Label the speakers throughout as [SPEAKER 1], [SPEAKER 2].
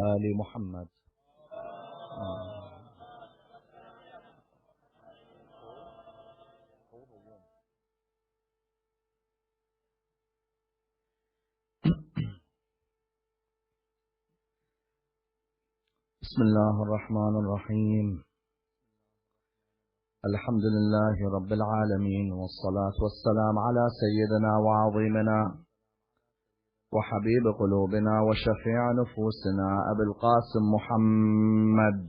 [SPEAKER 1] آل محمد. بسم الله الرحمن الرحيم. الحمد لله رب العالمين، والصلاة والسلام على سيدنا وعظيمنا وحبيب قلوبنا وشفيع نفوسنا أبي القاسم محمد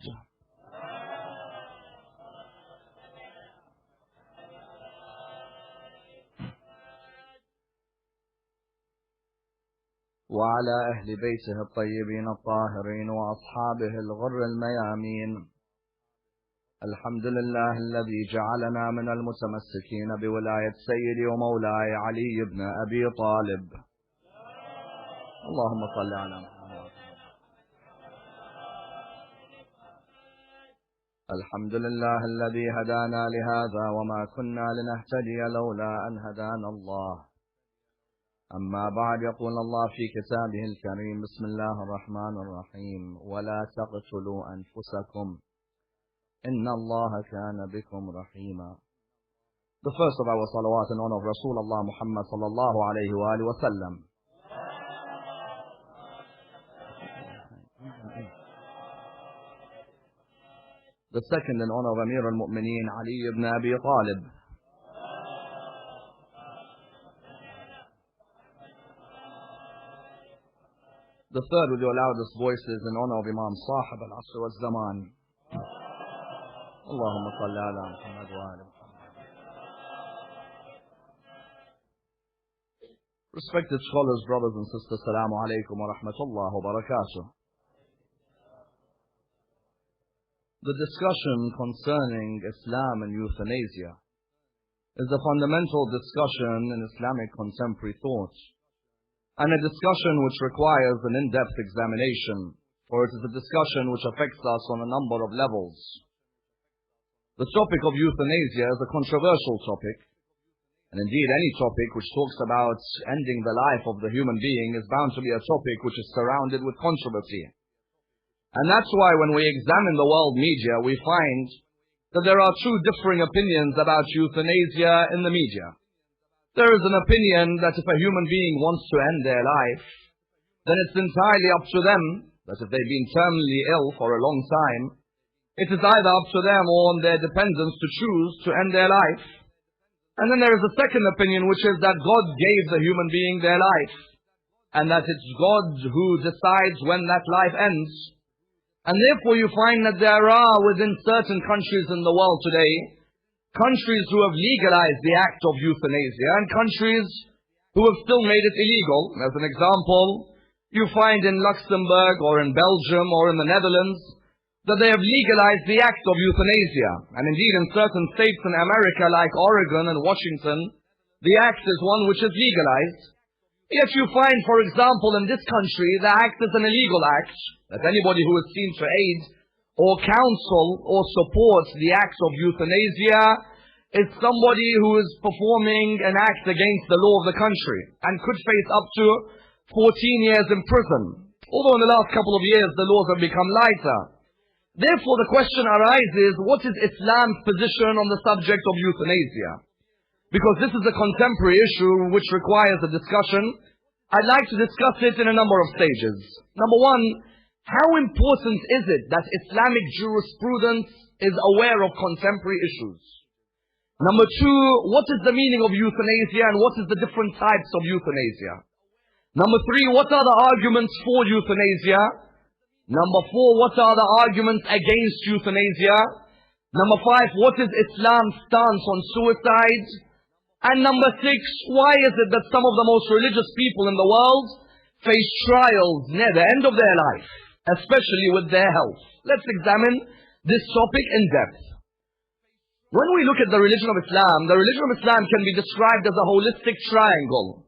[SPEAKER 1] وعلى أهل بيته الطيبين الطاهرين وأصحابه الغر الميامين. الحمد لله الذي جعلنا من المتمسكين بولاية سيدي ومولاي علي بن أبي طالب. اللهم صل على محمد. الحمد لله الذي هدانا لهذا وما كنا لنهتدي لولا أن هدانا الله. أما بعد، يقول الله في كتابه الكريم: بسم الله الرحمن الرحيم: ولا تقتلوا أنفسكم إن الله كان بكم رحيما. The first of our salawat in honor of Rasulullah Muhammad sallallahu alayhi wa alihi wa sallam. The second in honor of Amir al-Mu'mineen Ali ibn Abi Talib. The third with your loudest voices in honor of Imam Sahib al-Asr wal-Zaman. Allahumma salli ala Muhammad wa ali Muhammad. Respected scholars, brothers and sisters, Assalamu alaikum wa rahmatullah wa barakatuh. The discussion concerning Islam and euthanasia is a fundamental discussion in Islamic contemporary thought, and a discussion which requires an in-depth examination, for it is a discussion which affects us on a number of levels. The topic of euthanasia is a controversial topic, and indeed any topic which talks about ending the life of the human being is bound to be a topic which is surrounded with controversy. And that's why when we examine the world media, we find that there are two differing opinions about euthanasia in the media. There is an opinion that if a human being wants to end their life, then it's entirely up to them, that if they've been terminally ill for a long time, it is either up to them or on their dependents to choose to end their life. And then there is a second opinion, which is that God gave the human being their life, and that it's God who decides when that life ends. And therefore you find that there are within certain countries in the world today, countries who have legalized the act of euthanasia and countries who have still made it illegal. As an example, you find in Luxembourg or in Belgium or in the Netherlands that they have legalized the act of euthanasia. And indeed in certain states in America like Oregon and Washington, the act is one which is legalized. Yet you find, for example, in this country, the act is an illegal act, that anybody who is seen to aid or counsel or support the act of euthanasia is somebody who is performing an act against the law of the country and could face up to 14 years in prison. Although in the last couple of years the laws have become lighter. Therefore the question arises, what is Islam's position on the subject of euthanasia? Because this is a contemporary issue which requires a discussion, I'd like to discuss it in a number of stages. Number one, how important is it that Islamic jurisprudence is aware of contemporary issues? Number two, what is the meaning of euthanasia and what is the different types of euthanasia? Number three, what are the arguments for euthanasia? Number four, what are the arguments against euthanasia? Number five, what is Islam's stance on suicide? And number six, why is it that some of the most religious people in the world face trials near the end of their life, especially with their health? Let's examine this topic in depth. When we look at the religion of Islam can be described as a holistic triangle.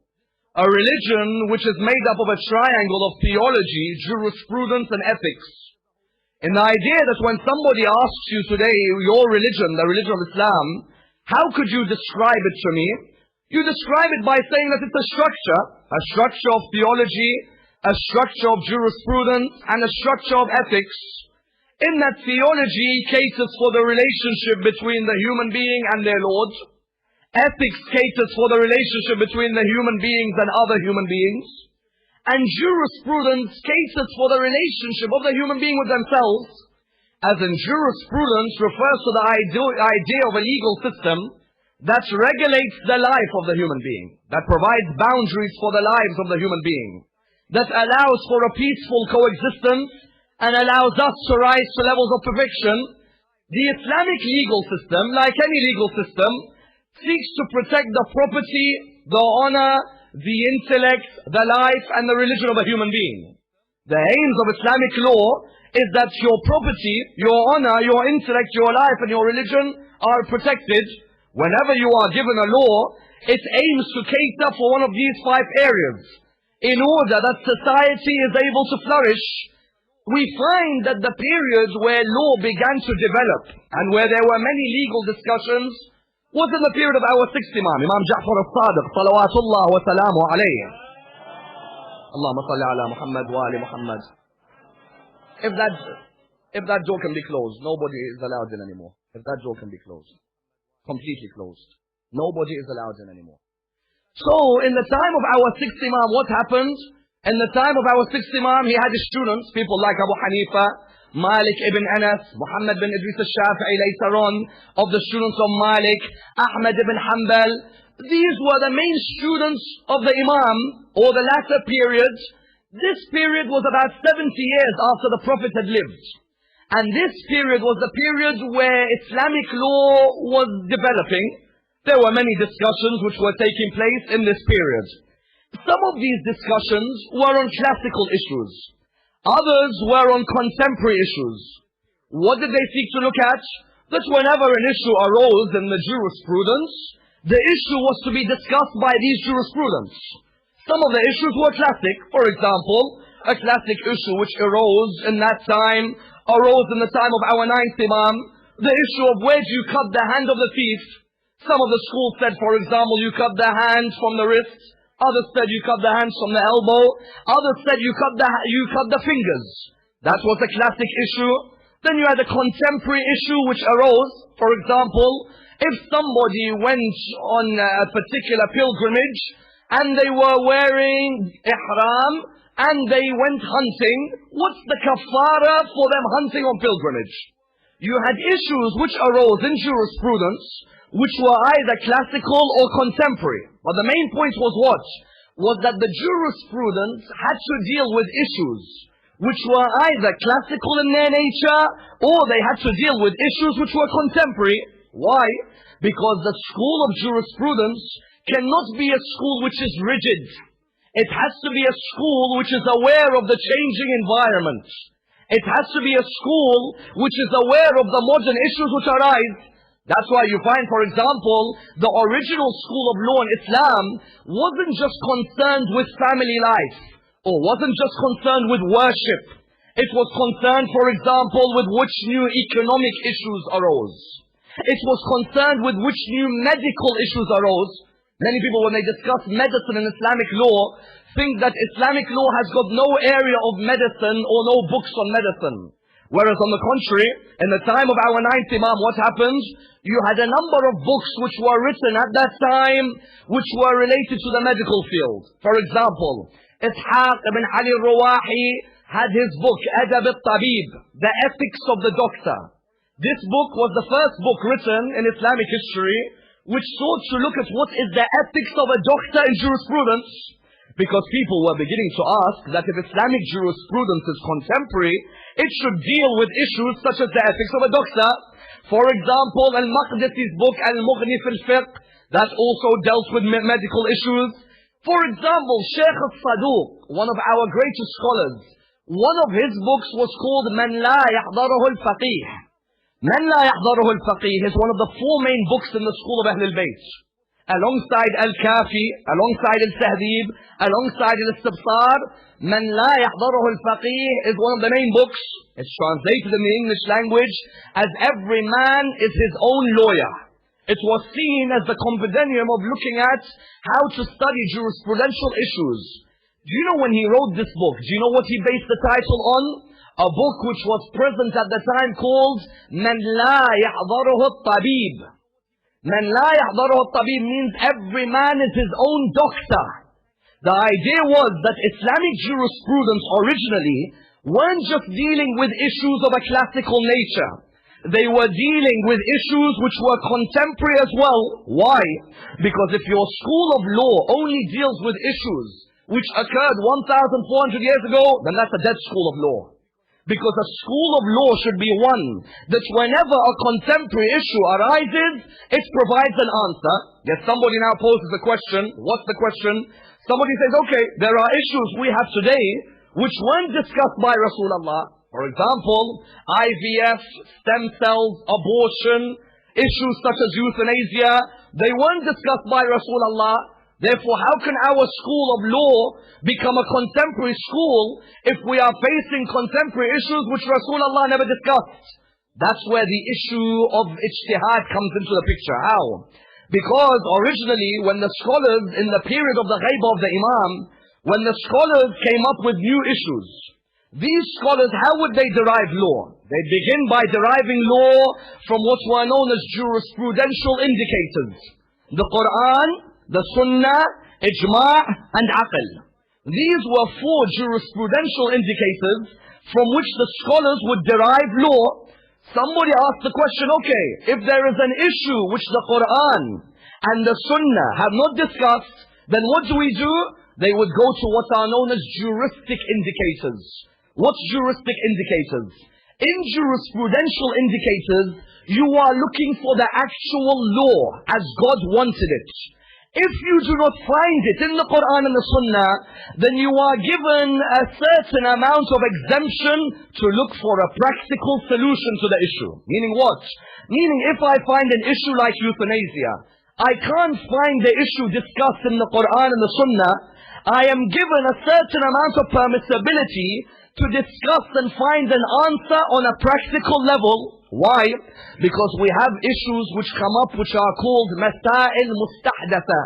[SPEAKER 1] A religion which is made up of a triangle of theology, jurisprudence and ethics. And the idea that when somebody asks you today, your religion, the religion of Islam, how could you describe it to me? You describe it by saying that it's a structure of theology, a structure of jurisprudence and a structure of ethics, in that theology caters for the relationship between the human being and their Lord. Ethics caters for the relationship between the human beings and other human beings. And jurisprudence caters for the relationship of the human being with themselves. As in, jurisprudence refers to the idea of a legal system that regulates the life of the human being, that provides boundaries for the lives of the human being, that allows for a peaceful coexistence and allows us to rise to levels of perfection. The Islamic legal system, like any legal system, seeks to protect the property, the honor, the intellect, the life, and the religion of a human being. The aims of Islamic law is that your property, your honor, your intellect, your life, and your religion are protected. Whenever you are given a law, it aims to cater for one of these 5 areas in order that society is able to flourish. We find that the period where law began to develop and where there were many legal discussions was in the period of our 6th Imam, Imam Ja'far al-Sadiq, salawatullah wa salamu alayhi. Allahumma salli ala Muhammad wa ali Muhammad. If that door can be closed, nobody is allowed in anymore. If that door can be closed, completely closed, nobody is allowed in anymore. So, in the time of our 6th Imam, what happened? In the time of our 6th Imam, he had his students, people like Abu Hanifa, Malik ibn Anas, Muhammad bin Idris al-Shafi'i later on, of the students of Malik, Ahmad ibn Hanbal. These were the main students of the Imam, or the latter period. This period was about 70 years after the Prophet had lived. And this period was the period where Islamic law was developing. There were many discussions which were taking place in this period. Some of these discussions were on classical issues. Others were on contemporary issues. What did they seek to look at? That whenever an issue arose in the jurisprudence, the issue was to be discussed by these jurisprudence. Some of the issues were classic. For example, a classic issue which arose in that time, arose in the time of our 9th Imam, the issue of where do you cut the hand of the thief. Some of the schools said, for example, you cut the hand from the wrist. Others said you cut the hands from the elbow. Others said you cut the fingers. That was a classic issue. Then you had a contemporary issue which arose. For example, if somebody went on a particular pilgrimage and they were wearing ihram and they went hunting, what's the kafara for them hunting on pilgrimage? You had issues which arose in jurisprudence which were either classical or contemporary. But the main point was what? Was that the jurisprudence had to deal with issues which were either classical in their nature or they had to deal with issues which were contemporary. Why? Because the school of jurisprudence cannot be a school which is rigid. It has to be a school which is aware of the changing environment. It has to be a school which is aware of the modern issues which arise. That's why you find, for example, the original school of law in Islam wasn't just concerned with family life, or wasn't just concerned with worship. It was concerned, for example, with which new economic issues arose. It was concerned with which new medical issues arose. Many people, when they discuss medicine in Islamic law, think that Islamic law has got no area of medicine or no books on medicine. Whereas on the contrary, in the time of our 9th Imam, what happened? You had a number of books which were written at that time, which were related to the medical field. For example, Ishaq ibn Ali al-Ruwahi had his book, Adab al-Tabib, the ethics of the doctor. This book was the first book written in Islamic history, which sought to look at what is the ethics of a doctor in jurisprudence. Because people were beginning to ask that if Islamic jurisprudence is contemporary, it should deal with issues such as the ethics of a doctor. For example, Al-Maqdisi's book, Al-Mughni fil Fiqh, that also dealt with medical issues. For example, Shaykh al-Saduq, one of our greatest scholars, one of his books was called Man La Yahdaruhu al-Faqih. Man La Yahdaruhu al-Faqih is one of the 4 main books in the school of Ahl al-Bayt. Alongside Al-Kafi, alongside Al-Tahdib, alongside Al-Istibsar, Man La Yahdaruhu al-Faqih is one of the main books. It's translated in the English language as Every Man is His Own Lawyer. It was seen as the compendium of looking at how to study jurisprudential issues. Do you know when he wrote this book, do you know what he based the title on? A book which was present at the time called Man La Yahdaruhu Tabib. Man La Yahdaruhu Tabib means every man is his own doctor. The idea was that Islamic jurisprudence originally weren't just dealing with issues of a classical nature. They were dealing with issues which were contemporary as well. Why? Because if your school of law only deals with issues which occurred 1,400 years ago, then that's a dead school of law. Because a school of law should be one that whenever a contemporary issue arises, it provides an answer. Yet somebody now poses a question. What's the question? Somebody says, okay, there are issues we have today which weren't discussed by Rasulullah. For example, IVF, stem cells, abortion, issues such as euthanasia, they weren't discussed by Rasulullah. Therefore, how can our school of law become a contemporary school if we are facing contemporary issues which Rasulullah never discussed? That's where the issue of ijtihad comes into the picture. How? Because originally, when the scholars in the period of the ghaibah of the Imam, when the scholars came up with new issues, these scholars, how would they derive law? They begin by deriving law from what were known as jurisprudential indicators. The Quran, the Sunnah, Ijma' and Aql. These were four jurisprudential indicators from which the scholars would derive law. Somebody asked the question, okay, if there is an issue which the Quran and the Sunnah have not discussed, then what do? They would go to what are known as juristic indicators. What's juristic indicators? In jurisprudential indicators, you are looking for the actual law as God wanted it. If you do not find it in the Quran and the Sunnah, then you are given a certain amount of exemption to look for a practical solution to the issue. Meaning what? Meaning if I find an issue like euthanasia, I can't find the issue discussed in the Quran and the Sunnah. I am given a certain amount of permissibility to discuss and find an answer on a practical level. Why? Because we have issues which come up which are called Masail Mustahdatha.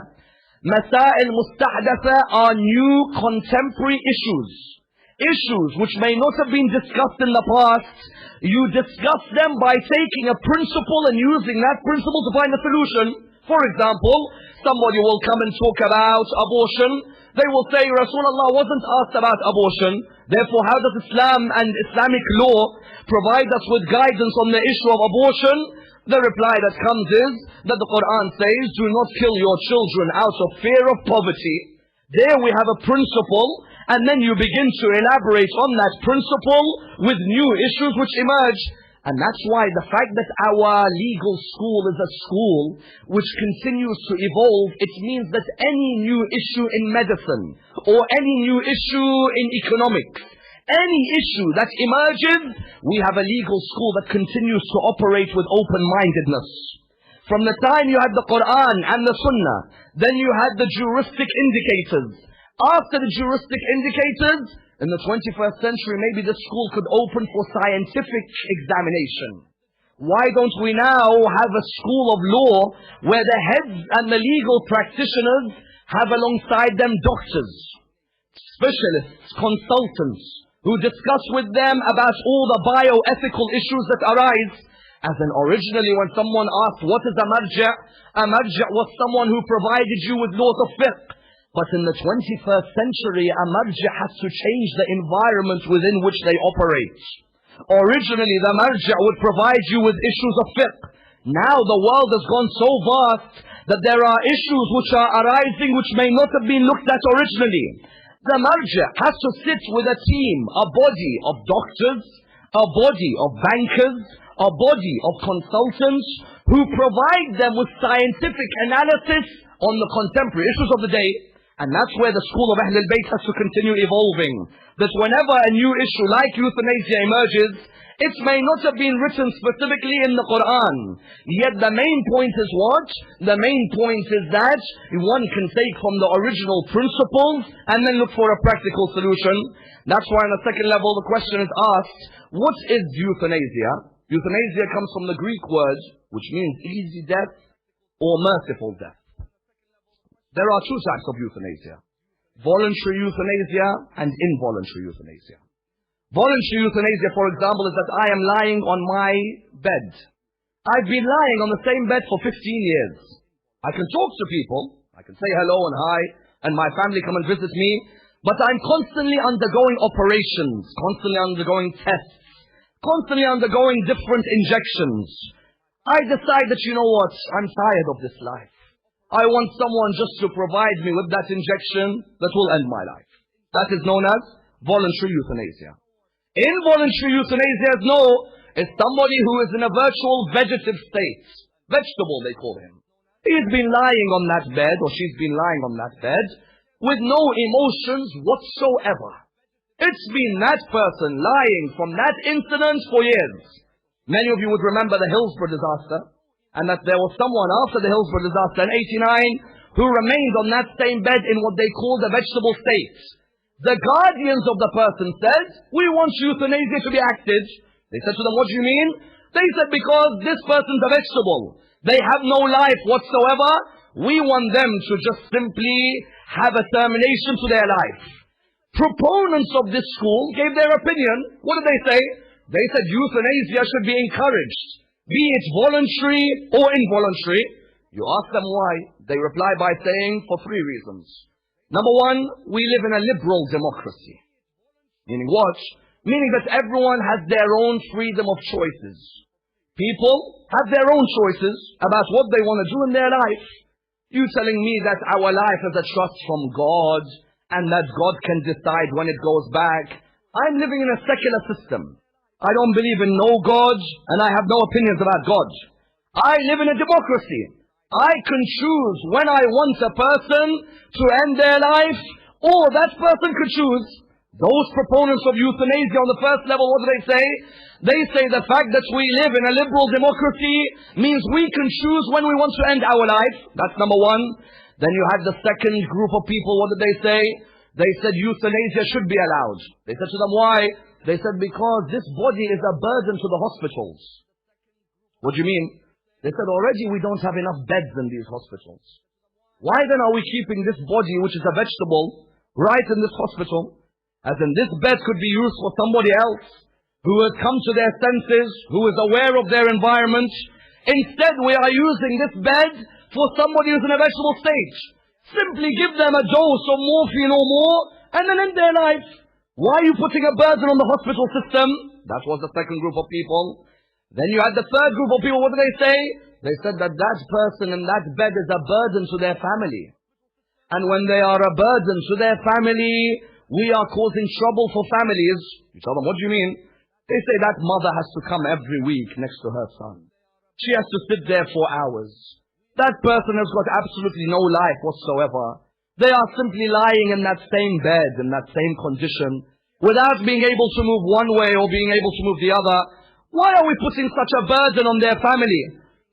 [SPEAKER 1] Masail Mustahdatha are new contemporary issues. Issues which may not have been discussed in the past. You discuss them by taking a principle and using that principle to find a solution. For example, somebody will come and talk about abortion. They will say, Rasulullah wasn't asked about abortion. Therefore, how does Islam and Islamic law provide us with guidance on the issue of abortion? The reply that comes is that the Quran says, do not kill your children out of fear of poverty. There we have a principle, and then you begin to elaborate on that principle with new issues which emerge. And that's why the fact that our legal school is a school which continues to evolve, it means that any new issue in medicine or any new issue in economics, any issue that emerges, we have a legal school that continues to operate with open-mindedness. From the time you had the Quran and the Sunnah, then you had the juristic indicators. After the juristic indicators, in the 21st century, maybe this school could open for scientific examination. Why don't we now have a school of law where the heads and the legal practitioners have alongside them doctors, specialists, consultants, who discuss with them about all the bioethical issues that arise. As in originally when someone asked, what is a marja' was someone who provided you with laws of fiqh. But in the 21st century, a marja' has to change the environment within which they operate. Originally, the marja' would provide you with issues of fiqh. Now the world has gone so vast that there are issues which are arising which may not have been looked at originally. The marja' has to sit with a team, a body of doctors, a body of bankers, a body of consultants who provide them with scientific analysis on the contemporary issues of the day. And that's where the school of Ahlul Bayt has to continue evolving. That whenever a new issue like euthanasia emerges, it may not have been written specifically in the Quran. Yet the main point is what? The main point is that one can take from the original principles and then look for a practical solution. That's why on the second level the question is asked, what is euthanasia? Euthanasia comes from the Greek word, which means easy death or merciful death. There are two types of euthanasia. voluntary euthanasia and involuntary euthanasia. Voluntary euthanasia, for example, is that I am lying on my bed. I've been lying on the same bed for 15 years. I can talk to people, I can say hello and hi, and my family come and visit me, but I'm constantly undergoing operations, constantly undergoing tests, constantly undergoing different injections. I decide that, you know what, I'm tired of this life. I want someone just to provide me with that injection that will end my life. That is known as voluntary euthanasia. Involuntary euthanasia is somebody who is in a virtual vegetative state. Vegetable, they call him. He's been lying on that bed, or she's been lying on that bed, with no emotions whatsoever. It's been that person lying from that incident for years. Many of you would remember the Hillsborough disaster, and that there was someone after the Hillsborough disaster in '89 who remained on that same bed in what they called a vegetable state. The guardians of the person said, we want euthanasia to be acted. They said to them, what do you mean? They said, because this person's a vegetable. They have no life whatsoever. We want them to just simply have a termination to their life. Proponents of this school gave their opinion. What did they say? They said euthanasia should be encouraged, be it voluntary or involuntary. You ask them why. They reply by saying for 3 reasons. Number one, we live in a liberal democracy. Meaning what? Meaning that everyone has their own freedom of choices. People have their own choices about what they want to do in their life. You telling me that our life is a trust from God and that God can decide when it goes back? I'm living in a secular system. I don't believe in no God and I have no opinions about God. I live in a democracy. I can choose when I want a person to end their life, or that person could choose. Those proponents of euthanasia on the first level, what do they say? They say the fact that we live in a liberal democracy means we can choose when we want to end our life. That's number one. Then you have the second group of people, what did they say? They said euthanasia should be allowed. They said to them, why? They said because this body is a burden to the hospitals. What do you mean? They said already we don't have enough beds in these hospitals. Why then are we keeping this body, which is a vegetable, right in this hospital? As in this bed could be used for somebody else who has come to their senses, who is aware of their environment. Instead, we are using this bed for somebody who's in a vegetable state. Simply give them a dose of morphine or more, and then end their life. Why are you putting a burden on the hospital system? That was the second group of people. Then you had the third group of people. What did they say? They said that that person in that bed is a burden to their family. And when they are a burden to their family, we are causing trouble for families. You tell them, what do you mean? They say that mother has to come every week next to her son. She has to sit there for hours. That person has got absolutely no life whatsoever. They are simply lying in that same bed, in that same condition, without being able to move one way or being able to move the other. Why are we putting such a burden on their family?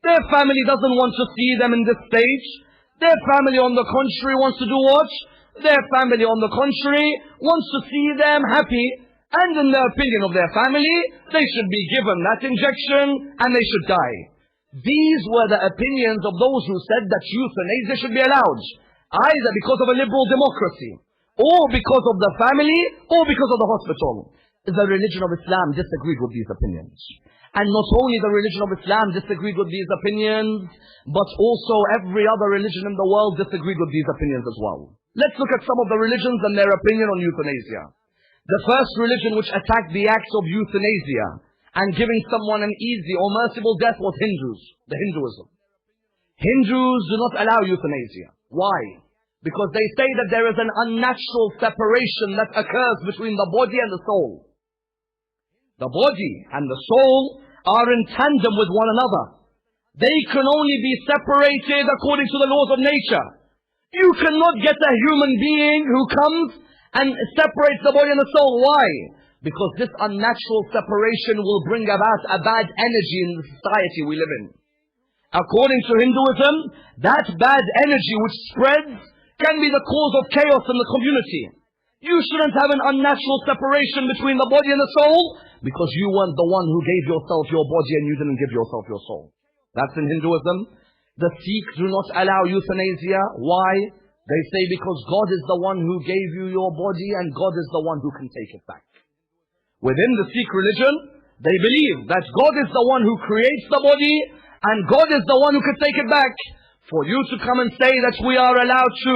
[SPEAKER 1] Their family doesn't want to see them in this stage. Their family, on the contrary, wants to do what? Their family, on the contrary, wants to see them happy. And in the opinion of their family, they should be given that injection and they should die. These were the opinions of those who said that euthanasia should be allowed, either because of a liberal democracy, or because of the family, or because of the hospital. The religion of Islam disagreed with these opinions. And not only the religion of Islam disagreed with these opinions, but also every other religion in the world disagreed with these opinions as well. Let's look at some of the religions and their opinion on euthanasia. The first religion which attacked the act of euthanasia and giving someone an easy or merciful death was Hindus, the Hinduism. Hindus do not allow euthanasia. Why? Because they say that there is an unnatural separation that occurs between the body and the soul. The body and the soul are in tandem with one another. They can only be separated according to the laws of nature. You cannot get a human being who comes and separates the body and the soul. Why? Because this unnatural separation will bring about a bad energy in the society we live in. According to Hinduism, that bad energy which spreads can be the cause of chaos in the community. You shouldn't have an unnatural separation between the body and the soul, because you weren't the one who gave yourself your body and you didn't give yourself your soul. That's in Hinduism. The Sikhs do not allow euthanasia. Why? They say because God is the one who gave you your body and God is the one who can take it back. Within the Sikh religion, they believe that God is the one who creates the body and God is the one who can take it back. For you to come and say that we are allowed to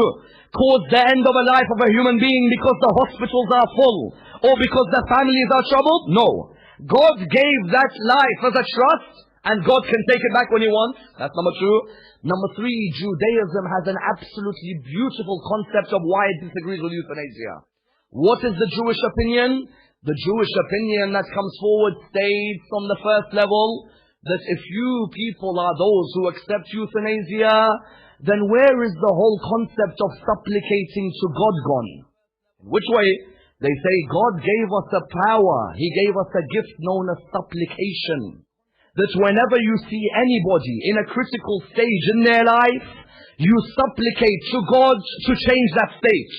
[SPEAKER 1] cause the end of a life of a human being because the hospitals are full or because the families are troubled, no. God gave that life as a trust and God can take it back when He wants. That's number two. Number three, Judaism has an absolutely beautiful concept of why it disagrees with euthanasia. What is the Jewish opinion? The Jewish opinion that comes forward states on the first level that if you people are those who accept euthanasia, then where is the whole concept of supplicating to God gone? In which way? They say God gave us a power. He gave us a gift known as supplication. That whenever you see anybody in a critical stage in their life, you supplicate to God to change that stage.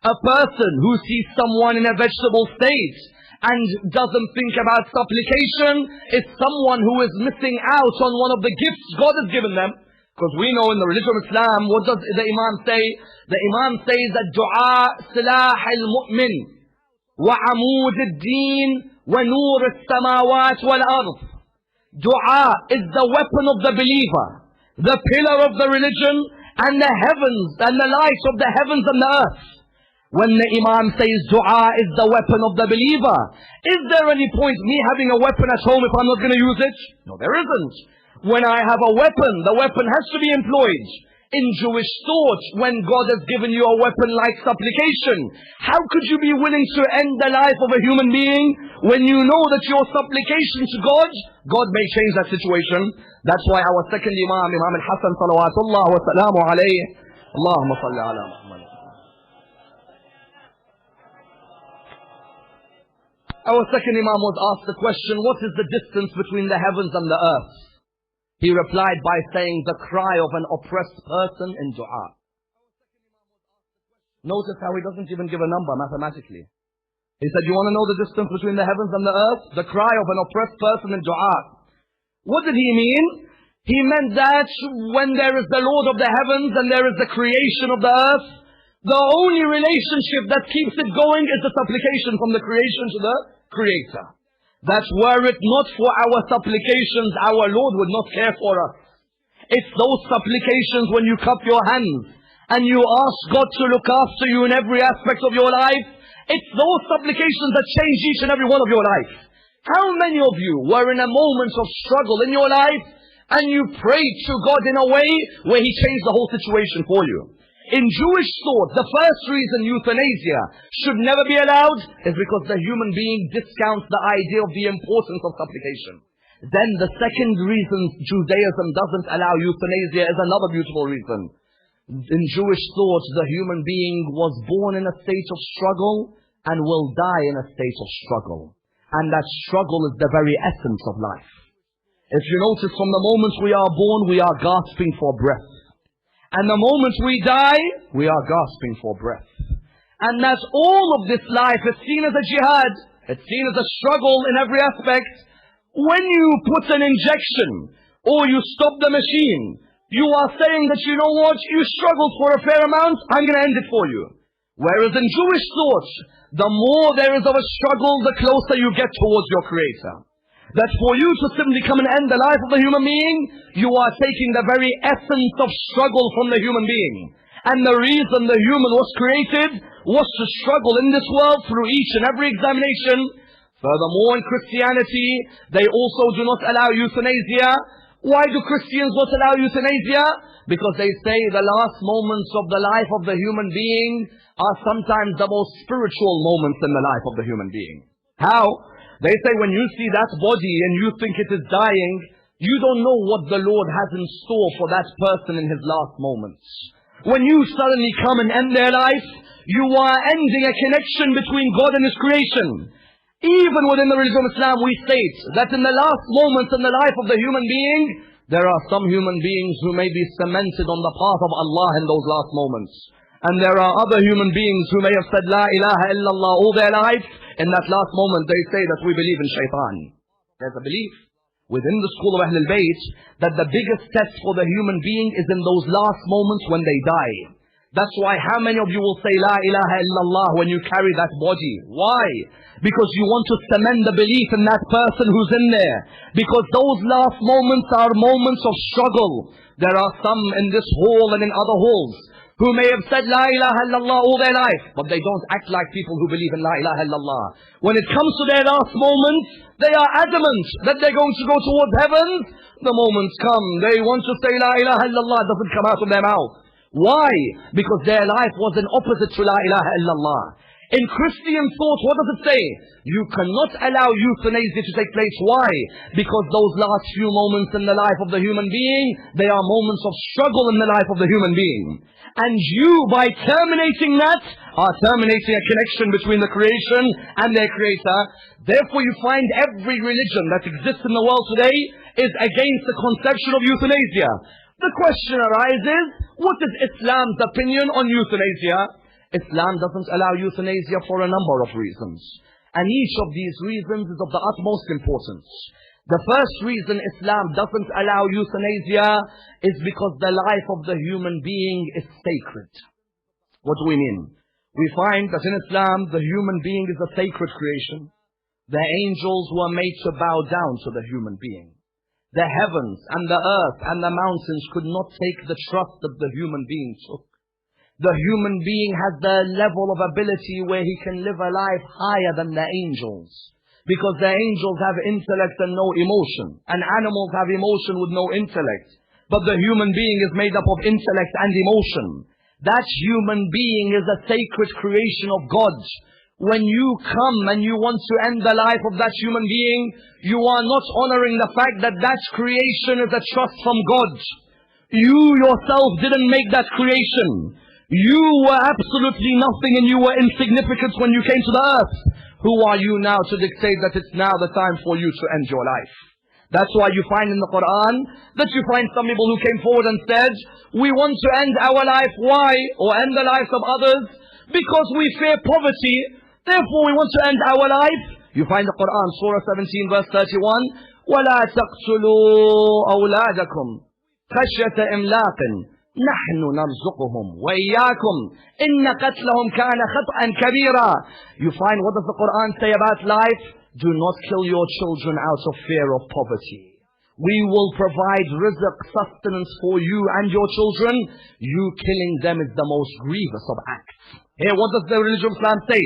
[SPEAKER 1] A person who sees someone in a vegetable state and doesn't think about supplication is someone who is missing out on one of the gifts God has given them. Because we know in the religion of Islam, what does the Imam say? The Imam says that dua silah al-mu'min wa amud al-deen wa nur al-samawat wal-ard. Dua is the weapon of the believer, the pillar of the religion, and the heavens and the light of the heavens and the earth. When the Imam says dua is the weapon of the believer, is there any point me having a weapon at home if I'm not going to use it? No, there isn't. When I have a weapon, the weapon has to be employed. In Jewish thought, when God has given you a weapon like supplication, how could you be willing to end the life of a human being when you know that your supplication to God may change that situation? That's why our second Imam, Imam al-Hasan salawatullah wa salamu alayhi, Allahumma salli ala Muhammad. Our second Imam was asked the question, what is the distance between the heavens and the earth? He replied by saying the cry of an oppressed person in dua. Notice how he doesn't even give a number mathematically. He said, you want to know the distance between the heavens and the earth? The cry of an oppressed person in dua. What did he mean? He meant that when there is the Lord of the heavens and there is the creation of the earth, the only relationship that keeps it going is the supplication from the creation to the Creator. That were it not for our supplications, our Lord would not care for us. It's those supplications when you cup your hands and you ask God to look after you in every aspect of your life. It's those supplications that change each and every one of your life. How many of you were in a moment of struggle in your life and you prayed to God in a way where He changed the whole situation for you? In Jewish thought, the first reason euthanasia should never be allowed is because the human being discounts the idea of the importance of supplication. Then the second reason Judaism doesn't allow euthanasia is another beautiful reason. In Jewish thought, the human being was born in a state of struggle and will die in a state of struggle. And that struggle is the very essence of life. If you notice, from the moment we are born, we are gasping for breath. And the moment we die, we are gasping for breath. And that all of this life is seen as a jihad. It's seen as a struggle in every aspect. When you put an injection or you stop the machine, you are saying that, you know what, you struggled for a fair amount, I'm going to end it for you. Whereas in Jewish thought, the more there is of a struggle, the closer you get towards your Creator. That for you to simply come and end the life of a human being, you are taking the very essence of struggle from the human being. And the reason the human was created was to struggle in this world through each and every examination. Furthermore, in Christianity, they also do not allow euthanasia. Why do Christians not allow euthanasia? Because they say the last moments of the life of the human being are sometimes the most spiritual moments in the life of the human being. How? They say when you see that body and you think it is dying, you don't know what the Lord has in store for that person in his last moments. When you suddenly come and end their life, you are ending a connection between God and His creation. Even within the religion of Islam, we state that in the last moments in the life of the human being, there are some human beings who may be cemented on the path of Allah in those last moments. And there are other human beings who may have said, La ilaha illallah all their life. In that last moment, they say that we believe in shaitan. There's a belief within the school of Ahl al-Bayt that the biggest test for the human being is in those last moments when they die. That's why how many of you will say La ilaha illallah when you carry that body? Why? Because you want to cement the belief in that person who's in there. Because those last moments are moments of struggle. There are some in this hall and in other halls who may have said La ilaha illallah all their life, but they don't act like people who believe in La ilaha illallah. When it comes to their last moments, they are adamant that they're going to go towards heaven. The moments come, they want to say La ilaha illallah, it doesn't come out of their mouth. Why? Because their life was an opposite to La ilaha illallah. In Christian thought, what does it say? You cannot allow euthanasia to take place. Why? Because those last few moments in the life of the human being, they are moments of struggle in the life of the human being. And you, by terminating that, are terminating a connection between the creation and their creator. Therefore you find every religion that exists in the world today is against the conception of euthanasia. The question arises, what is Islam's opinion on euthanasia? Islam doesn't allow euthanasia for a number of reasons. And each of these reasons is of the utmost importance. The first reason Islam doesn't allow euthanasia is because the life of the human being is sacred. What do we mean? We find that in Islam, the human being is a sacred creation. The angels were made to bow down to the human being. The heavens and the earth and the mountains could not take the trust that the human being took. The human being has the level of ability where he can live a life higher than the angels. Because the angels have intellect and no emotion. And animals have emotion with no intellect. But the human being is made up of intellect and emotion. That human being is a sacred creation of God. When you come and you want to end the life of that human being, you are not honoring the fact that that creation is a trust from God. You yourself didn't make that creation. You were absolutely nothing and you were insignificant when you came to the earth. Who are you now to dictate that it's now the time for you to end your life? That's why you find in the Quran that you find some people who came forward and said, we want to end our life. Why? Or end the lives of others? Because we fear poverty. Therefore we want to end our life. You find the Quran, Surah 17, verse 31. وَلَا تَقْتُلُوا أَوْلَادَكُمْ خَشْيَةَ إِمْلَاقٍ نَحْنُ نَرْزُقُهُمْ وَإِيَّاكُمْ إِنَّ قَتْلَهُمْ كَانَ خَطْأً كَبِيرًا. You find what does the Quran say about life? Do not kill your children out of fear of poverty. We will provide rizq, sustenance for you and your children. You killing them is the most grievous of acts. Here, what does the religion of Islam say?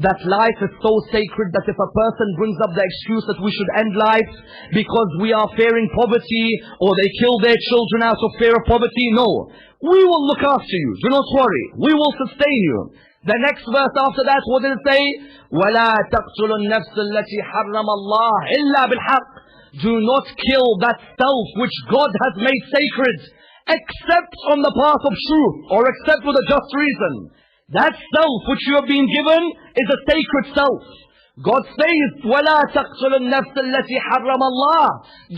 [SPEAKER 1] That life is so sacred that if a person brings up the excuse that we should end life because we are fearing poverty, or they kill their children out of fear of poverty, no. We will look after you. Do not worry. We will sustain you. The next verse after that, what did it say? وَلَا تَقْتُلُوا النَّفْسَ الَّتِي حَرَّمَ اللَّهِ إِلَّا بِالْحَقِّ. Do not kill that self which God has made sacred, except on the path of truth, or except with a just reason. That self which you have been given is a sacred self. God says, وَلَا تَقْتُلُوا النَّفْسَ الَّتِي حَرَّمَ اللَّهِ.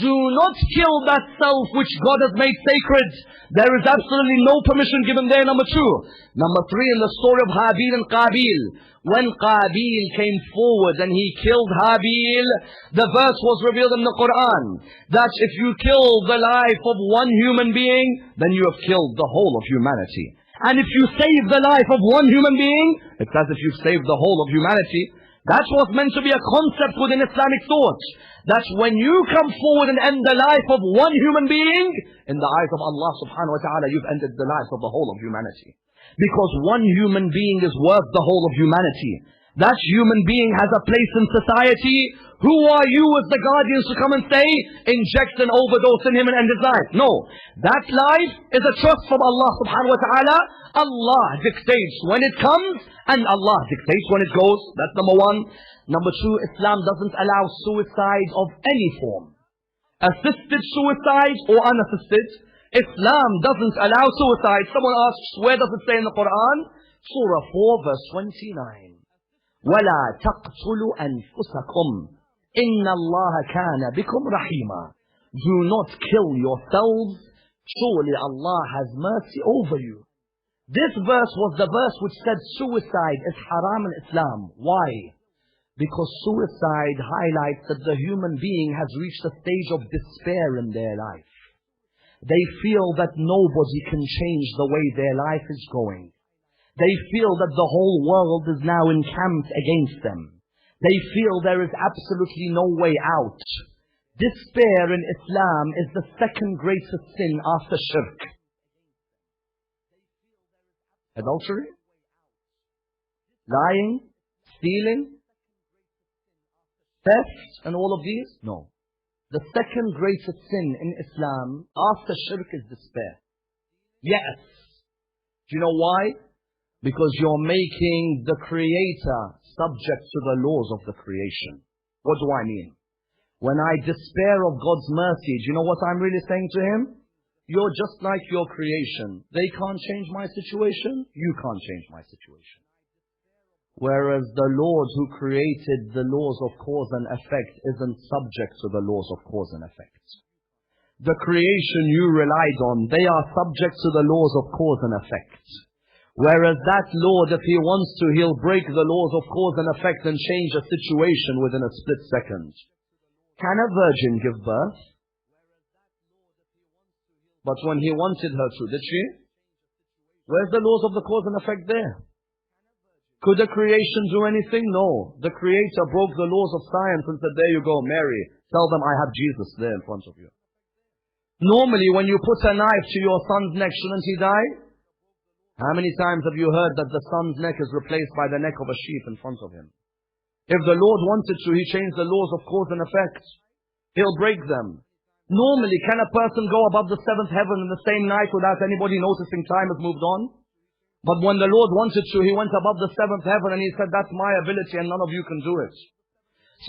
[SPEAKER 1] Do not kill that self which God has made sacred. There is absolutely no permission given there, number two. Number three, in the story of Habil and Qabil. When Qabil came forward and he killed Habil, the verse was revealed in the Quran that if you kill the life of one human being, then you have killed the whole of humanity. And if you save the life of one human being, it's as if you've saved the whole of humanity. That's what's meant to be a concept within Islamic thought. That when you come forward and end the life of one human being, in the eyes of Allah subhanahu wa ta'ala, you've ended the life of the whole of humanity. Because one human being is worth the whole of humanity. That human being has a place in society. Who are you as the guardians to come and say, inject an overdose in him and end his life? No. That life is a trust from Allah subhanahu wa ta'ala. Allah dictates when it comes and Allah dictates when it goes. That's number one. Number two, Islam doesn't allow suicide of any form. Assisted suicide or unassisted. Islam doesn't allow suicide. Someone asks, where does it say in the Quran? Surah 4 verse 29. وَلَا تَقْتُلُوا أَنفُسَكُمْ إِنَّ اللَّهَ كَانَ بِكُمْ رَحِيمًا. Do not kill yourselves. Surely Allah has mercy over you. This verse was the verse which said suicide is haram in Islam. Why? Because suicide highlights that the human being has reached a stage of despair in their life. They feel that nobody can change the way their life is going. They feel that the whole world is now encamped against them. They feel there is absolutely no way out. Despair in Islam is the second greatest sin after shirk. Adultery? Lying? Stealing? Theft? And all of these? No. The second greatest sin in Islam after shirk is despair. Yes. Do you know why? Because you're making the Creator subject to the laws of the creation. What do I mean? When I despair of God's mercy, do you know what I'm really saying to Him? You're just like your creation. They can't change my situation. You can't change my situation. Whereas the Lord who created the laws of cause and effect isn't subject to the laws of cause and effect. The creation you relied on, they are subject to the laws of cause and effect. Whereas that Lord, if He wants to, He'll break the laws of cause and effect and change a situation within a split second. Can a virgin give birth? But when He wanted her to, did she? Where's the laws of the cause and effect there? Could the creation do anything? No. The Creator broke the laws of science and said, there you go, Mary, tell them I have Jesus there in front of you. Normally, when you put a knife to your son's neck, shouldn't he die? How many times have you heard that the son's neck is replaced by the neck of a sheep in front of him? If the Lord wanted to, He changed the laws of cause and effect. He'll break them. Normally, can a person go above the seventh heaven in the same night without anybody noticing time has moved on? But when the Lord wanted to, He went above the seventh heaven and He said, that's my ability and none of you can do it.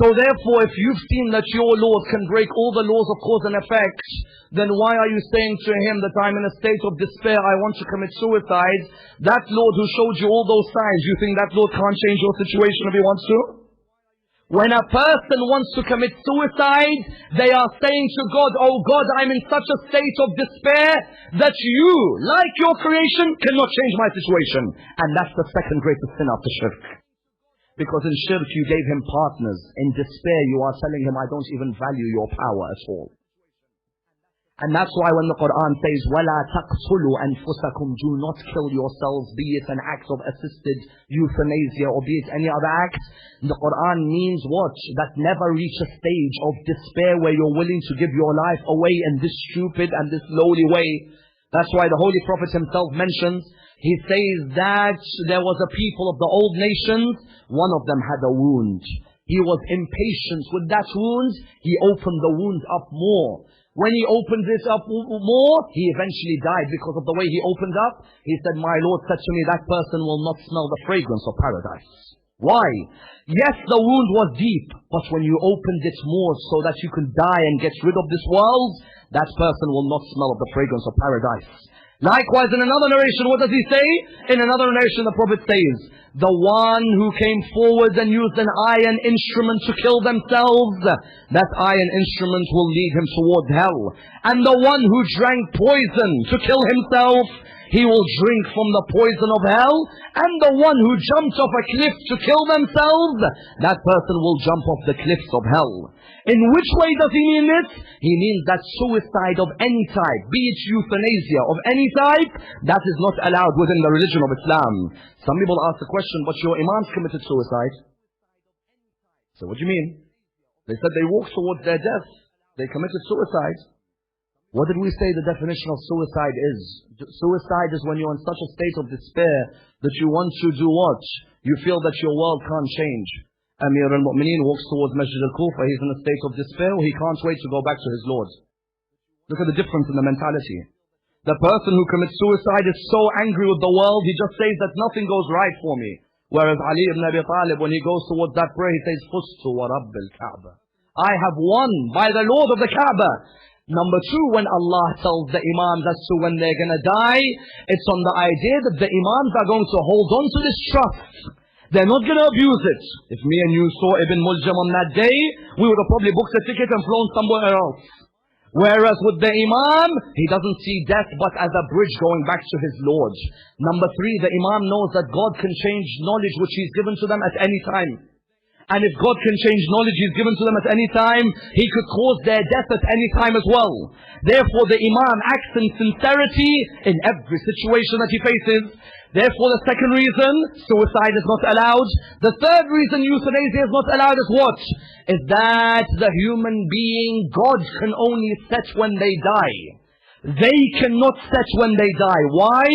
[SPEAKER 1] So therefore, if you've seen that your Lord can break all the laws of cause and effect, then why are you saying to Him that I'm in a state of despair, I want to commit suicide? That Lord who showed you all those signs, you think that Lord can't change your situation if He wants to? When a person wants to commit suicide, they are saying to God, oh God, I'm in such a state of despair that you, like your creation, cannot change my situation. And that's the second greatest sin after shirk. Because in shirk you gave Him partners. In despair you are telling Him, I don't even value your power at all. And that's why when the Quran says, وَلَا تَقْتُلُوا أَنفُسَكُمْ, do not kill yourselves, be it an act of assisted euthanasia or be it any other act. The Quran means what? That never reach a stage of despair where you're willing to give your life away in this stupid and this lowly way. That's why the Holy Prophet himself mentions, he says that there was a people of the old nations, one of them had a wound. He was impatient with that wound, he opened the wound up more. When he opened it up more, he eventually died because of the way he opened up. He said, my Lord said to me, that person will not smell the fragrance of paradise. Why? Yes, the wound was deep, but when you opened it more so that you can die and get rid of this world, that person will not smell of the fragrance of paradise. Likewise, in another narration, what does he say? In another narration, the Prophet says, the one who came forward and used an iron instrument to kill themselves, that iron instrument will lead him toward hell. And the one who drank poison to kill himself, he will drink from the poison of hell. And the one who jumped off a cliff to kill themselves, that person will jump off the cliffs of hell. In which way does he mean this? He means that suicide of any type, be it euthanasia of any type, that is not allowed within the religion of Islam. Some people ask the question, but your imams committed suicide. So what do you mean? They said they walked towards their death. They committed suicide. What did we say the definition of suicide is? Suicide is when you're in such a state of despair that you want to do what? You feel that your world can't change. Amir al-Mu'mineen walks towards Masjid al-Kufa. He's in a state of despair. He can't wait to go back to his Lord. Look at the difference in the mentality. The person who commits suicide is so angry with the world, he just says that nothing goes right for me. Whereas Ali ibn Abi Talib, when he goes towards that prayer, he says, Fustu wa Rabbil Kaaba. I have won by the Lord of the Kaaba. Number two, when Allah tells the Imams as to when they're going to die, it's on the idea that the Imams are going to hold on to this trust. They're not going to abuse it. If me and you saw Ibn Muljam on that day, we would have probably booked a ticket and flown somewhere else. Whereas with the Imam, he doesn't see death but as a bridge going back to his Lord. Number three, the Imam knows that God can change knowledge which He's given to them at any time. And if God can change knowledge He's given to them at any time, He could cause their death at any time as well. Therefore the Imam acts in sincerity in every situation that he faces. Therefore the second reason, suicide is not allowed. The third reason euthanasia is not allowed is what? Is that the human being, God can only set when they die. They cannot set when they die. Why?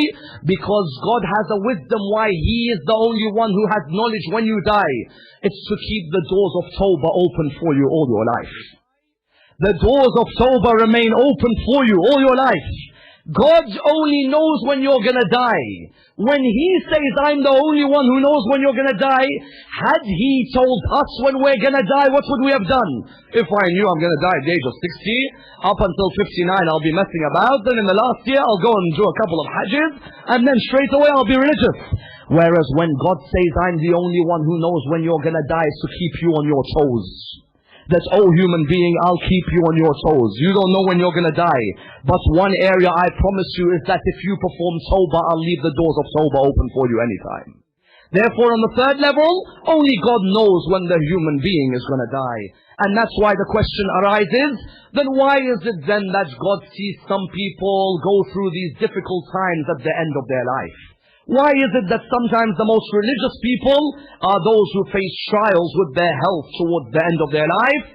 [SPEAKER 1] Because God has a wisdom why He is the only one who has knowledge when you die. It's to keep the doors of Tawbah open for you all your life. The doors of Tawbah remain open for you all your life. God only knows when you're going to die. When He says, I'm the only one who knows when you're going to die, had He told us when we're going to die, what would we have done? If I knew I'm going to die at the age of 60, up until 59 I'll be messing about, then in the last year I'll go and do a couple of hajjs, and then straight away I'll be religious. Whereas when God says, I'm the only one who knows when you're going to die, it's to keep you on your toes. That, oh human being, I'll keep you on your toes. You don't know when you're going to die. But one area I promise you is that if you perform Tawbah, I'll leave the doors of Tawbah open for you anytime. Therefore, on the third level, only God knows when the human being is going to die. And that's why the question arises, then why is it then that God sees some people go through these difficult times at the end of their life? Why is it that sometimes the most religious people are those who face trials with their health towards the end of their life?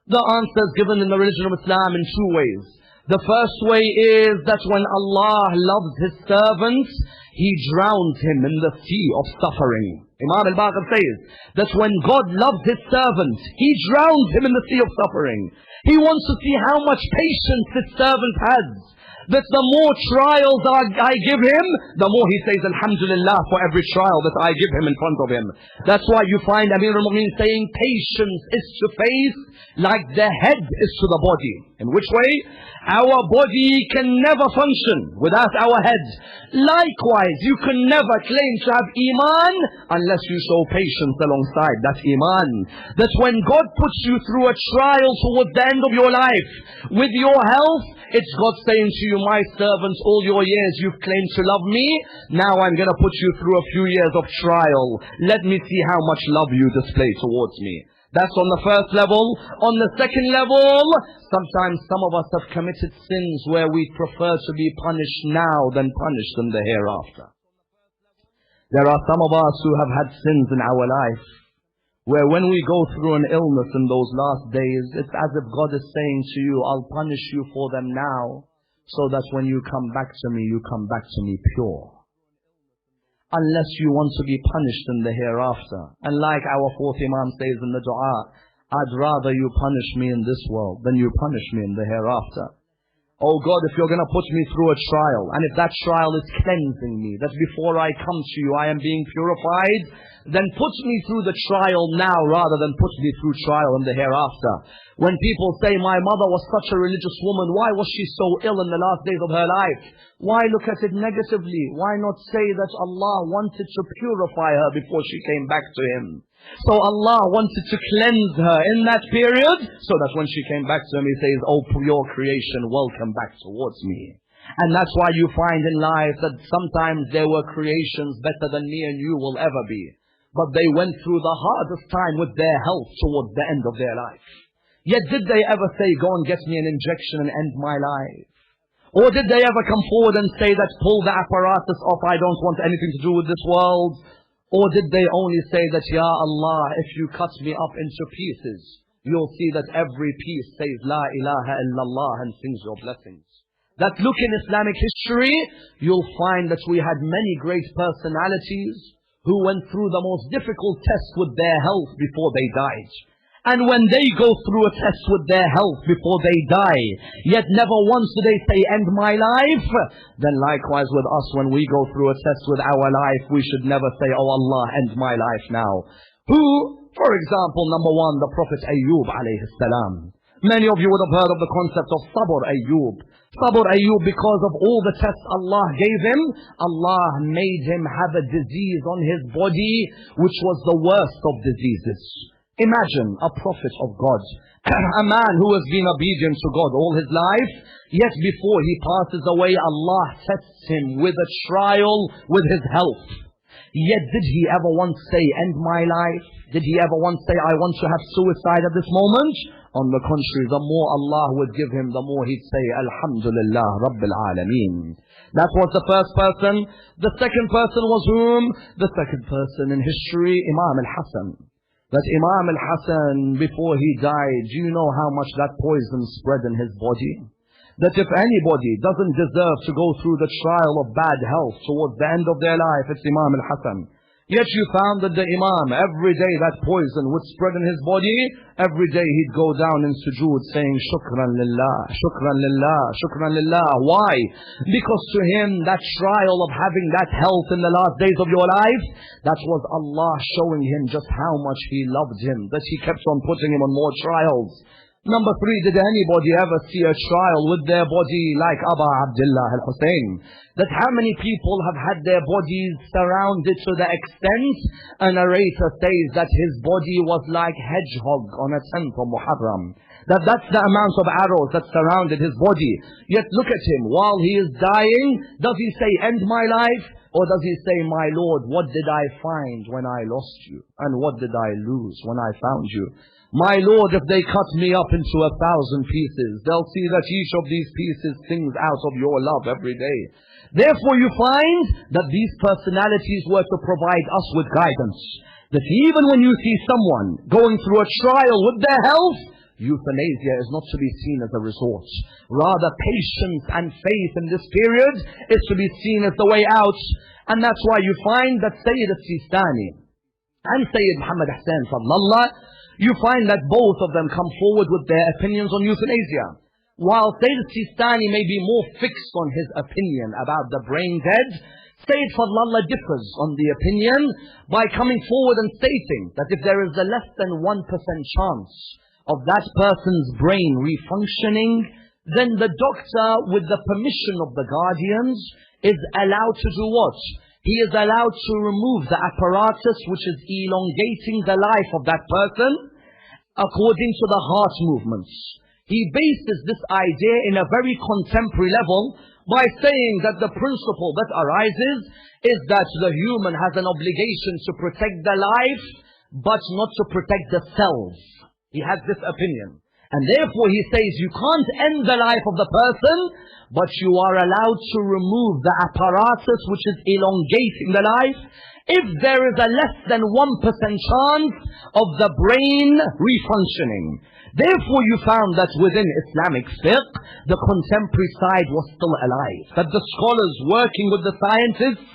[SPEAKER 1] The answer is given in the religion of Islam in two ways. The first way is that when Allah loves His servant, He drowns him in the sea of suffering. Imam al-Baqir says that when God loves His servant, He drowns him in the sea of suffering. He wants to see how much patience His servant has. That the more trials I give him, the more he says Alhamdulillah for every trial that I give him in front of him. That's why you find Amir al-Mu'minin saying patience is to face like the head is to the body. In which way? Our body can never function without our head. Likewise, you can never claim to have Iman unless you show patience alongside that Iman. That when God puts you through a trial towards the end of your life with your health, it's God saying to you, my servants, all your years you've claimed to love me. Now I'm going to put you through a few years of trial. Let me see how much love you display towards me. That's on the first level. On the second level, sometimes some of us have committed sins where we prefer to be punished now than punished in the hereafter. There are some of us who have had sins in our life where when we go through an illness in those last days, it's as if God is saying to you, I'll punish you for them now, so that when you come back to me, you come back to me pure. Unless you want to be punished in the hereafter. And like our fourth Imam says in the dua, I'd rather you punish me in this world than you punish me in the hereafter. Oh God, if you're going to put me through a trial, and if that trial is cleansing me, that before I come to you I am being purified, then put me through the trial now rather than put me through trial in the hereafter. When people say, my mother was such a religious woman, why was she so ill in the last days of her life? Why look at it negatively? Why not say that Allah wanted to purify her before she came back to Him? So Allah wanted to cleanse her in that period, so that when she came back to Him, He says, oh pure creation, welcome back towards me. And that's why you find in life that sometimes there were creations better than me and you will ever be. But they went through the hardest time with their health towards the end of their life. Yet did they ever say, go and get me an injection and end my life? Or did they ever come forward and say that, pull the apparatus off, I don't want anything to do with this world? Or did they only say that, Ya Allah, if you cut me up into pieces, you'll see that every piece says La ilaha illallah and sings your blessings. That look in Islamic history, you'll find that we had many great personalities who went through the most difficult tests with their health before they died. And when they go through a test with their health before they die, yet never once do they say, end my life, then likewise with us, when we go through a test with our life, we should never say, oh Allah, end my life now. Who, for example, number one, the Prophet Ayyub alayhi salam. Many of you would have heard of the concept of Sabr Ayyub. Sabr Ayyub, because of all the tests Allah gave him, Allah made him have a disease on his body, which was the worst of diseases. Imagine a prophet of God, a man who has been obedient to God all his life, yet before he passes away, Allah tests him with a trial with his health. Yet did he ever once say, end my life? Did he ever once say, I want to have suicide at this moment? On the contrary, the more Allah would give him, the more he'd say, Alhamdulillah Rabbil Alameen. That was the first person. The second person was whom? The second person in history, Imam al-Hasan. That Imam al-Hasan, before he died, do you know how much that poison spread in his body? That if anybody doesn't deserve to go through the trial of bad health towards the end of their life, it's Imam al-Hasan. Yet you found that the Imam, every day that poison would spread in his body, every day he'd go down in sujood saying, Shukran lillah, Shukran lillah, Shukran lillah. Why? Because to him, that trial of having that health in the last days of your life, that was Allah showing him just how much He loved him, that He kept on putting him on more trials. Number 3, did anybody ever see a trial with their body like Abu Abdullah al-Hussein? That how many people have had their bodies surrounded to the extent a narrator says that his body was like hedgehog on a 10th of Muharram. That's the amount of arrows that surrounded his body. Yet look at him, while he is dying, does he say, end my life? Or does he say, my Lord, what did I find when I lost you? And what did I lose when I found you? My Lord, if they cut me up into 1,000 pieces, they'll see that each of these pieces sings out of your love every day. Therefore you find that these personalities were to provide us with guidance. That even when you see someone going through a trial with their health, euthanasia is not to be seen as a resort. Rather, patience and faith in this period is to be seen as the way out. And that's why you find that Sayyid al-Sistani and Sayyid Muhammad Hussain Fadlallah, you find that both of them come forward with their opinions on euthanasia. While Sayyid Sistani may be more fixed on his opinion about the brain dead, Sayyid Fadlallah differs on the opinion by coming forward and stating that if there is a less than 1% chance of that person's brain refunctioning, then the doctor, with the permission of the guardians, is allowed to do what? He is allowed to remove the apparatus which is elongating the life of that person according to the heart movements. He bases this idea in a very contemporary level by saying that the principle that arises is that the human has an obligation to protect the life, but not to protect the cells. He has this opinion. And therefore he says you can't end the life of the person, but you are allowed to remove the apparatus which is elongating the life if there is a less than 1% chance of the brain refunctioning. Therefore you found that within Islamic fiqh, the contemporary side was still alive. That the scholars working with the scientists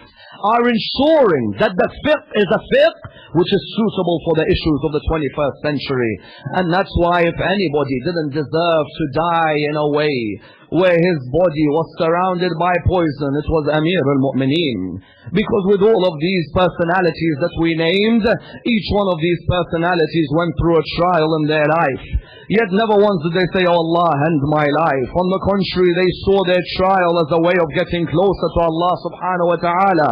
[SPEAKER 1] are ensuring that the fiqh is a fiqh which is suitable for the issues of the 21st century. And that's why if anybody didn't deserve to die in a way where his body was surrounded by poison, it was Amir al-Mu'mineen. Because with all of these personalities that we named, each one of these personalities went through a trial in their life. Yet never once did they say, oh Allah, end my life. On the contrary, they saw their trial as a way of getting closer to Allah subhanahu wa ta'ala.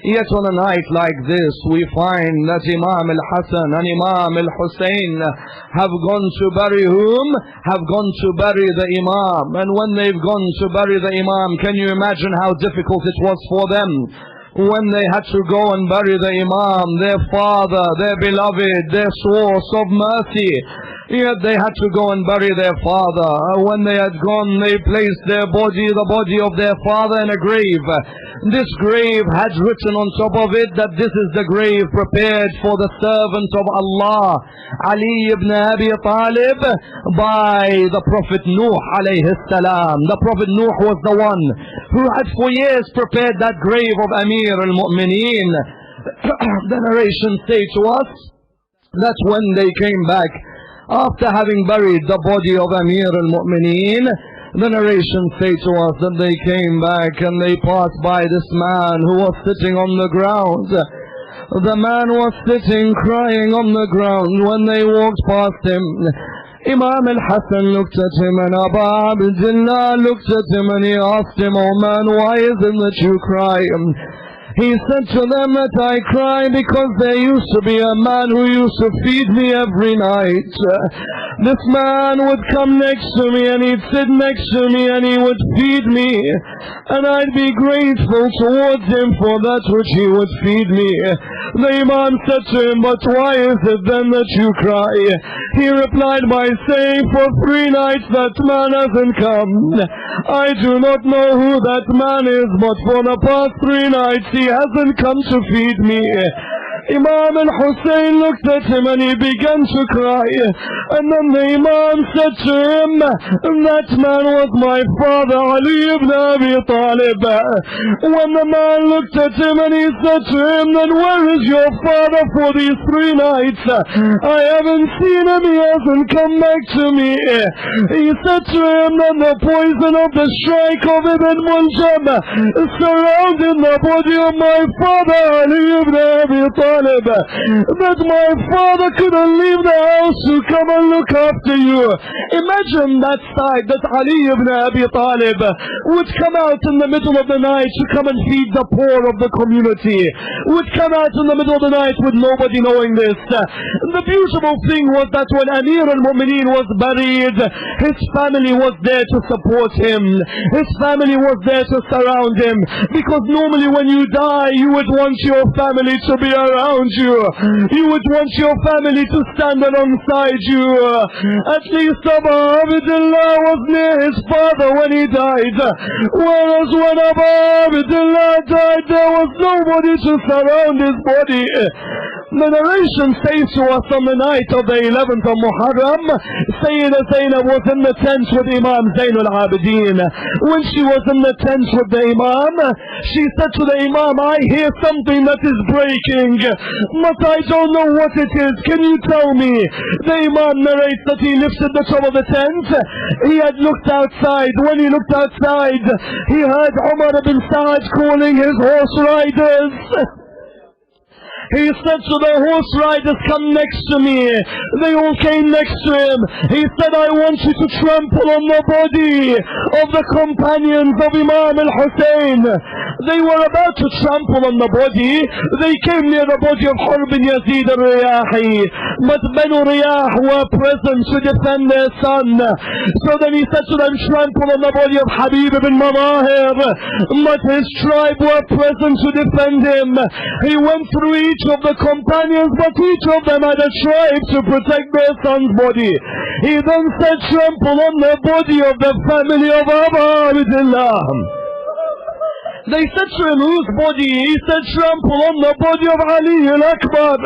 [SPEAKER 1] Yet on a night like this, we find that Imam al-Hasan and Imam al-Hussein have gone to bury whom? Have gone to bury the Imam. And when they've gone to bury the Imam, can you imagine how difficult it was for them? When they had to go and bury the Imam, their father, their beloved, their source of mercy. Yet they had to go and bury their father. When they had gone, they placed their body, the body of their father, in a grave. This grave had written on top of it that this is the grave prepared for the servant of Allah, Ali ibn Abi Talib, by the Prophet Nuh alayhi salam. The Prophet Nuh was the one who had for years prepared that grave of Amir al-Mu'mineen. The narrations say to us that when they came back, after having buried the body of Amir al-Mu'mineen, the narrations say to us that they came back and they passed by this man who was sitting on the ground. The man was sitting crying on the ground. When they walked past him, Imam al-Hasan looked at him and Abu Abdullah looked at him and he asked him, oh man, why is it that you cry? He said to them that I cry because there used to be a man who used to feed me every night.
[SPEAKER 2] This man would come next to me and he'd sit next to me and he would feed me, and I'd be grateful towards him for that which he would feed me. The Imam said to him, but why is it then that you cry? He replied by saying, for 3 nights that man hasn't come. I do not know who that man is, but for the past 3 nights he hasn't come to feed me. Imam al-Hussein looked at him and he began to cry. And then the Imam said to him, that man was my father, Ali ibn Abi Talib. When the man looked at him and he said to him, then where is your father for these 3 nights? I haven't seen him, he hasn't come back to me. He said to him that the poison of the strike of Ibn Muljam surrounded the body of my father, Ali ibn Abi Talib, that my father couldn't leave the house to come and look after you. Imagine that sight, that Ali ibn Abi Talib would come out in the middle of the night to come and feed the poor of the community, would come out in the middle of the night with nobody knowing this. The beautiful thing was that when Amir al-Mu'mineen was buried, his family was there to support him. His family was there to surround him, because normally when you die, you would want your family to be around you. You would want your family to stand alongside you. At least Abu Abdullah was near his father when he died, whereas when Abu Abdullah died, there was nobody to surround his body. The narration says to us on the night of the 11th of Muharram, Sayyidah Zainab was in the tent with Imam Zain al-Abidin. When she was in the tent with the Imam, she said to the Imam, I hear something that is breaking, but I don't know what it is. Can you tell me? The Imam narrates that he lifted the top of the tent. He had looked outside. When he looked outside, he heard Umar ibn Sa'ad calling his horse riders. He said to the horse riders, come next to me. They all came next to him. He said, I want you to trample on the body of the companions of Imam al-Hussein. They were about to trample on the body. They came near the body of Hur bin Yazid al-Riyahi, but Banu Riyah were present to defend their son. So then he said to them, trample on the body of Habib ibn Mawahir, but his tribe were present to defend him. He went through each of the companions, but each of them had a tribe to protect their son's body. He then said, trample on the body of the family of Abu Abdullah. They said to him, whose body? He said, trample on the body of Ali al-Akbar.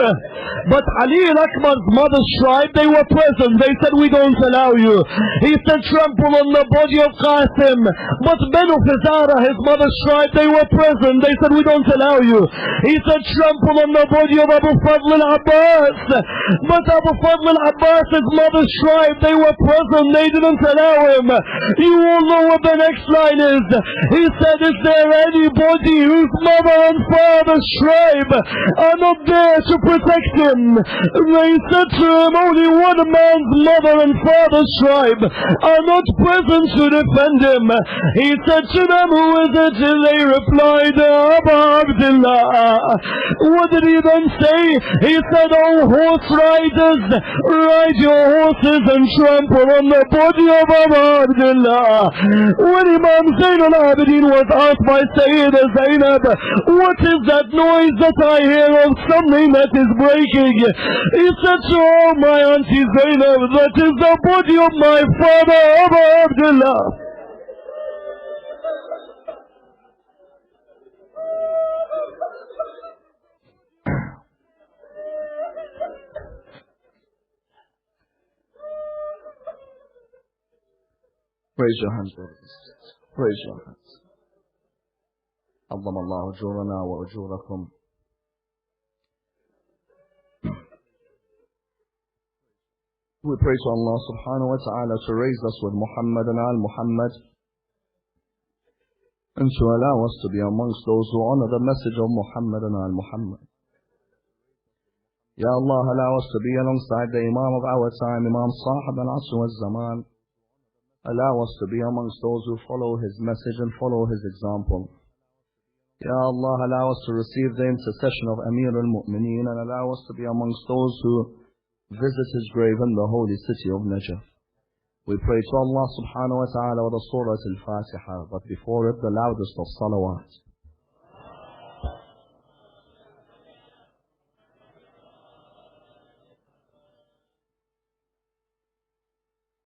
[SPEAKER 2] But Ali al-Akbar's mother's tribe, they were present. They said, we don't allow you. He said, trample on the body of Qasim. But Banu Fazara, his mother's tribe, they were present. They said, we don't allow you. He said, trample on the body of Abu Fadl al-Abbas. But Abu Fadl al-Abbas's mother's tribe, they were present. They didn't allow him. You all know what the next line is. He said, is there anybody whose mother and father's tribe are not there to protect him? They said to him, only one man's mother and father's tribe are not present to defend him. He said to them, who is it? They replied, Abu Abdullah. What did he then say? He said, oh horse riders, ride your horses and trample on the body of Abu Abdullah. When Imam Zain al-Abidin was asked by Sayyidah Zainab, what is that noise that I hear of something that is breaking? He said to her, my auntie Zainab, that is the body of my father Abu Abdullah.
[SPEAKER 1] Raise your hands, brothers. Raise your hands. عظم الله أجورنا وأجوركم. We pray to Allah subhanahu wa ta'ala to raise us with Muhammad and al-Muhammad, and to allow us to be amongst those who honor the message of Muhammad and al-Muhammad. Ya Allah, allow us to be alongside the Imam of our time, Imam Sahib al-Asr wal-Zaman. Allow us to be amongst those who follow his message and follow his example. Ya Allah, allow us to receive the intercession of Amir al-Mu'mineen, and allow us to be amongst those who visit his grave in the holy city of Najaf. We pray to Allah subhanahu wa ta'ala with the Surah Al-Fatiha, but before it the loudest of salawat.